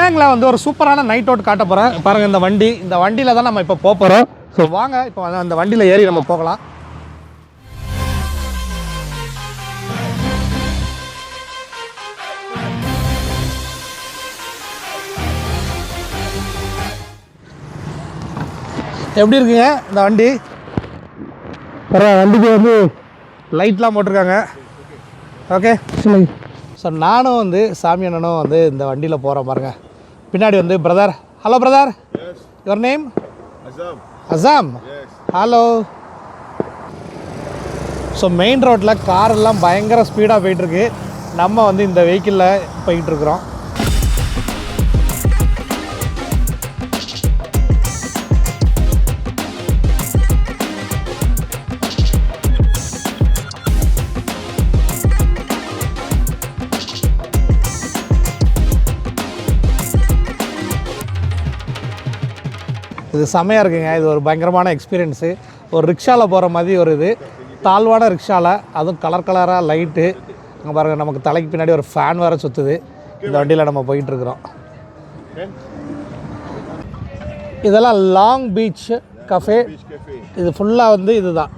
பினாங்கில் வந்து ஒரு சூப்பரான நைட் அவுட் காட்ட போகிறேன். பாருங்கள் இந்த வண்டியில் தான் நம்ம இப்போ போகிறோம். ஸோ வாங்க இப்போ அந்த வண்டியில் ஏறி நம்ம போகலாம். எப்படி இருக்குங்க இந்த வண்டி? வண்டிக்கு வந்து லைட்லாம் போட்டிருக்காங்க. ஓகே சொல்லுங்க. ஸோ நானும் வந்து சாமி அண்ணனும் வந்து இந்த வண்டியில் போகிறோம் பாருங்க. பின்னாடி வந்து brother. Hello brother, your name? Assam. Hello. So main ரோட்டில் காரெல்லாம் பயங்கர ஸ்பீடாக போயிட்டுருக்கு. நம்ம வந்து இந்த வெஹிக்கிளில் போயிட்டுருக்குறோம். இது செமையாக இருக்குங்க. இது ஒரு பயங்கரமான எக்ஸ்பீரியன்ஸு. ஒரு ரிக்ஷாவில் போகிற மாதிரி ஒரு இது தாழ்வான ரிக்ஷாவில், அதுவும் கலராக லைட்டு. அங்கே பாருங்கள், நமக்கு தலைக்கு பின்னாடி ஒரு ஃபேன் வேறு சுற்றுது. இந்த வண்டியில் நம்ம போயிட்டுருக்குறோம். இதெல்லாம் லாங் பீச் கஃபே. இது ஃபுல்லாக வந்து இதுதான்.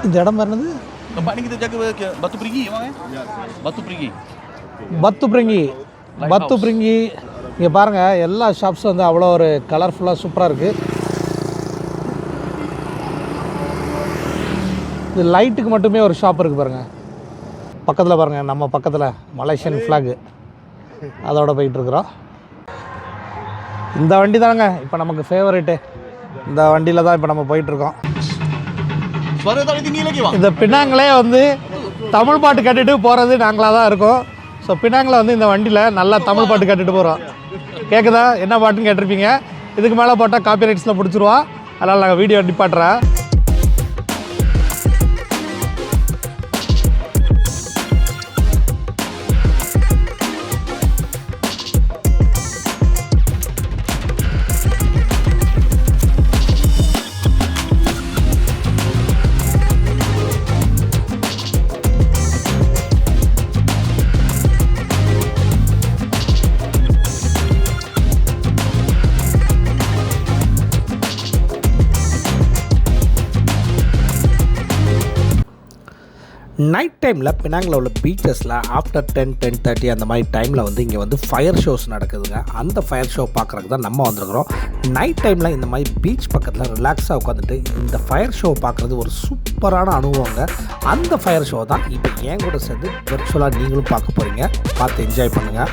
இந்த இடம் என்னது? பத்து பிரிங்கி. இங்கே பாருங்கள், எல்லா ஷாப்ஸும் வந்து அவ்வளோ ஒரு கலர்ஃபுல்லாக சூப்பராக இருக்குது. இது லைட்டுக்கு மட்டுமே ஒரு ஷாப் இருக்குது பாருங்கள். பக்கத்தில் பாருங்கள், நம்ம பக்கத்தில் மலேசியன் ஃப்ளாகு, அதோட போயிட்டுருக்குறோம். இந்த வண்டி தாங்க இப்போ நமக்கு ஃபேவரேட்டு. இந்த வண்டியில் தான் இப்போ நம்ம போயிட்டுருக்கோம். இந்த பினாங்களே வந்து தமிழ் பாட்டு கேட்டுட்டு போகிறது நாங்களாக தான் இருக்கோம். ஸோ பினாங்கில் வந்து இந்த வண்டியில் நல்லா தமிழ் பாட்டு கேட்டுட்டு போகிறோம். கேட்குதா? என்ன பாட்டுன்னு கேட்டிருப்பீங்க. இதுக்கு மேலே போட்டால் காப்பி ரைட்ஸில் பிடிச்சிருவோம். அதனால் நாங்கள் வீடியோ நிப்பாட்டுறேன். நைட் டைமில் பினாங்கில் உள்ள பீச்சஸில் ஆஃப்டர் 10-10:30 அந்த மாதிரி டைமில் வந்து இங்கே வந்து ஃபயர் ஷோஸ் நடக்குதுங்க. அந்த ஃபயர் ஷோ பார்க்குறதுக்கு தான் நம்ம வந்துருக்குறோம். நைட் டைமில் இந்த மாதிரி பீச் பக்கத்தில் ரிலாக்ஸாக உட்காந்துட்டு இந்த ஃபயர் ஷோ பார்க்குறது ஒரு சூப்பரான அனுபவங்க. அந்த ஃபயர் ஷோ தான் இப்போ என் கூட சேர்ந்து விர்ச்சுவலாக நீங்களும் பார்க்க போகிறீங்க. பார்த்து என்ஜாய் பண்ணுங்கள்.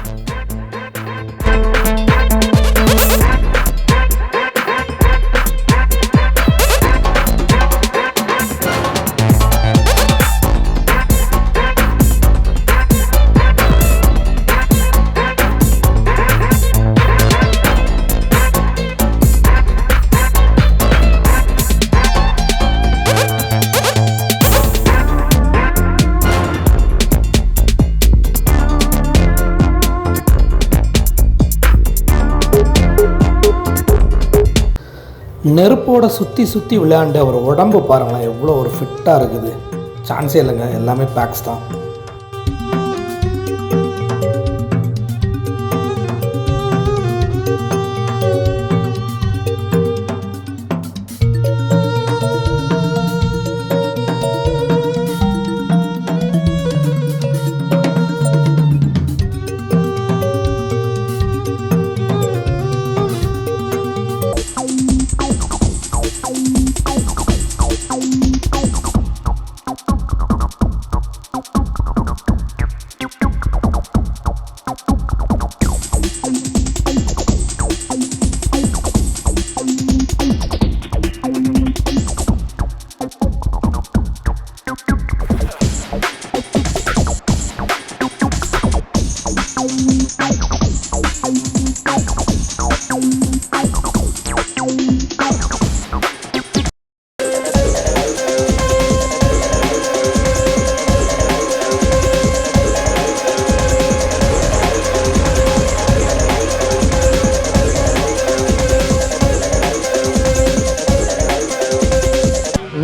நெருப்போட சுற்றி விளையாண்டு அவர் உடம்பு பாருங்களேன், எவ்வளோ ஒரு ஃபிட்டாக இருக்குது. சான்ஸே இல்லைங்க, எல்லாமே பேக்ஸ் தான்.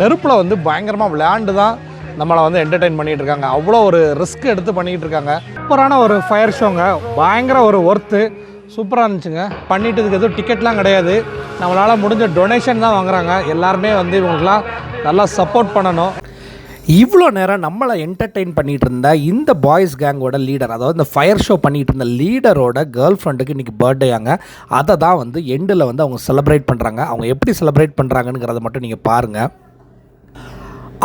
நெருப்பில் வந்து பயங்கரமாக விளையாண்டு தான் நம்மளை வந்து என்டர்டெயின் பண்ணிகிட்டு இருக்காங்க. அவ்வளோ ஒரு ரிஸ்க் எடுத்து பண்ணிகிட்டு இருக்காங்க. சூப்பரான ஒரு ஃபயர் ஷோங்க, பயங்கர ஒரு ஒர்த்து, சூப்பராக இருந்துச்சுங்க. பண்ணிட்டதுக்கு எதுவும் டிக்கெட்லாம் கிடையாது, நம்மளால் முடிஞ்ச டொனேஷன் தான் வாங்குறாங்க. எல்லாருமே வந்து இவங்களுக்குலாம் நல்லா சப்போர்ட் பண்ணணும். இவ்வளோ நேரம் நம்மளை என்டர்டெயின் பண்ணிகிட்டு இருந்த இந்த பாய்ஸ் கேங்கோட லீடர், அதாவது இந்த ஃபயர் ஷோ பண்ணிகிட்டு இருந்த லீடரோட கேர்ள் ஃப்ரெண்டுக்கு இன்றைக்கி பர்த்டேயாங்க. அதை தான் வந்து எண்டில் வந்து அவங்க செலிப்ரேட் பண்ணுறாங்க. அவங்க எப்படி செலிப்ரேட் பண்ணுறாங்கங்கிறத மட்டும் நீங்கள் பாருங்கள்.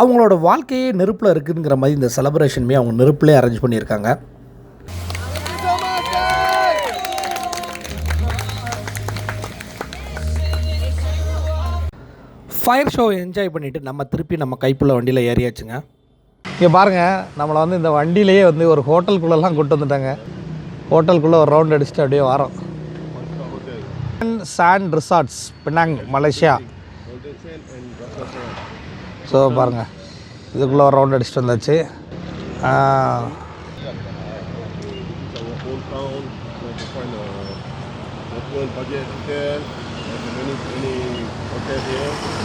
அவங்களோட வாழ்க்கையே நெருப்பில் இருக்குதுங்கிற மாதிரி இந்த செலிப்ரேஷனுமே அவங்க நெருப்புலேயே அரேஞ்ச் பண்ணியிருக்காங்க. ஃபயர் ஷோ என்ஜாய் பண்ணிவிட்டு நம்ம திருப்பி நம்ம கைப்புள்ள வண்டியில் ஏறியாச்சுங்க. இங்கே பாருங்கள், நம்மளை வந்து இந்த வண்டியிலேயே வந்து ஒரு ஹோட்டலுக்குள்ளெல்லாம் கூட்டு வந்துட்டாங்க. ஹோட்டலுக்குள்ளே ஒரு ரவுண்ட் அடிச்சுட்டு அப்படியே வரோம். Sand resorts, Penang, Malaysia. So பாருங்கள், இதுக்குள்ளே ஒரு ரவுண்ட் அடிச்சுட்டு வந்தாச்சு.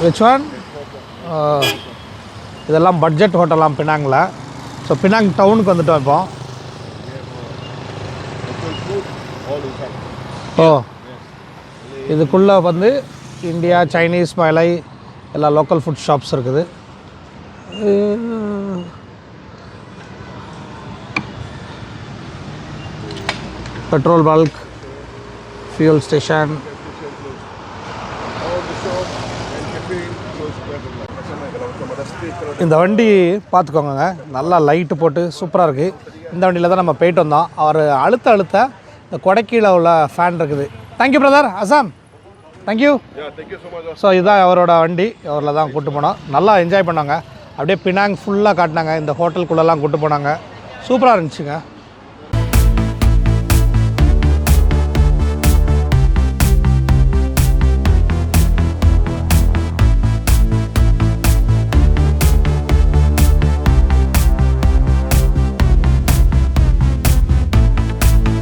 Which one? இதெல்லாம் பட்ஜெட் ஹோட்டலாம் பினாங்கில். ஸோ பினாங் டவுனுக்கு வந்துட்டோம் இப்போ. ஓ, இதுக்குள்ளே வந்து இந்தியா, சைனீஸ், மலை எல்லா லோக்கல் ஃபுட் ஷாப்ஸ் இருக்குது. Petrol bulk, fuel station. இந்த வண்டி பார்த்துக்கோங்க, நல்லா லைட்டு போட்டு சூப்பராக இருக்குது. இந்த வண்டியில் தான் நம்ம போயிட்டு வந்தோம். அவர் அழுத்த இந்த கொடைக்கீழே உள்ள ஃபேன் இருக்குது. Thank you brother Assam, thank you. So இதுதான் அவரோட வண்டி, அவரில் தான் கூப்பிட்டு போனோம். நல்லா என்ஜாய் பண்ணாங்க. அப்படியே பினாங் ஃபுல்லாக காட்டினாங்க. இந்த ஹோட்டலுக்குள்ளெல்லாம் கூப்பிட்டு போனாங்க. சூப்பராக இருந்துச்சுங்க.